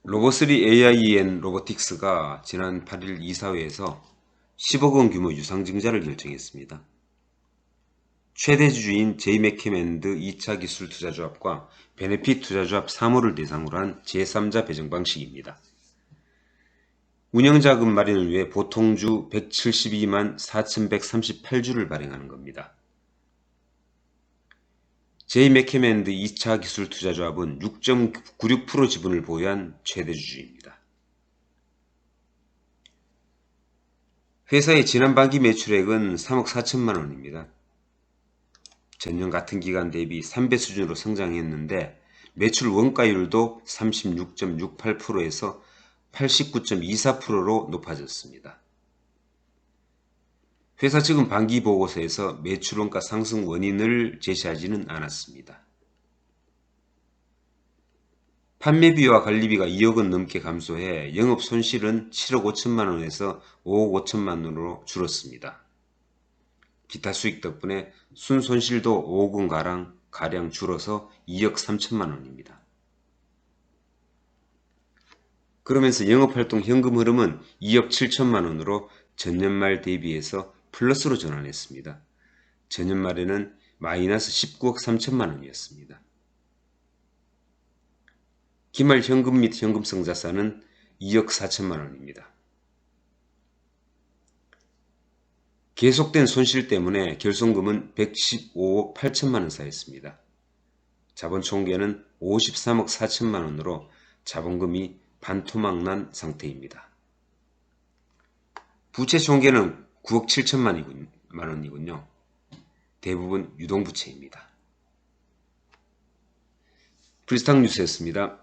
로보3 AIN 로보틱스가 지난 8일 이사회에서 10억 원 규모 유상증자를 결정했습니다. 최대 주주인 제이맥케맨드 2차 기술투자조합과 베네핏 투자조합 3호를 대상으로 한 제3자 배정 방식입니다. 운영자금 마련을 위해 보통주 172만 4,138주를 발행하는 겁니다. 제이맥케맨드 2차 기술투자조합은 6.96% 지분을 보유한 최대 주주입니다. 회사의 지난 반기 매출액은 3억 4천만 원입니다. 전년 같은 기간 대비 3배 수준으로 성장했는데 매출 원가율도 36.68%에서 89.24%로 높아졌습니다. 회사 측은 반기 보고서에서 매출 원가 상승 원인을 제시하지는 않았습니다. 판매비와 관리비가 2억 원 넘게 감소해 영업 손실은 7억 5천만 원에서 5억 5천만 원으로 줄었습니다. 기타 수익 덕분에 순손실도 5억 원 가량 줄어서 2억 3천만 원입니다. 그러면서 영업활동 현금 흐름은 2억 7천만 원으로 전년 말 대비해서 플러스로 전환했습니다. 전년 말에는 마이너스 19억 3천만 원이었습니다. 기말 현금 및 현금성 자산은 2억 4천만 원입니다. 계속된 손실 때문에 결손금은 115억 8천만 원 쌓였습니다. 자본 총계는 53억 4천만 원으로 자본금이 반토막 난 상태입니다. 부채 총계는 9억 7천만 원이군요. 대부분 유동부채입니다. 프리스탁 뉴스였습니다.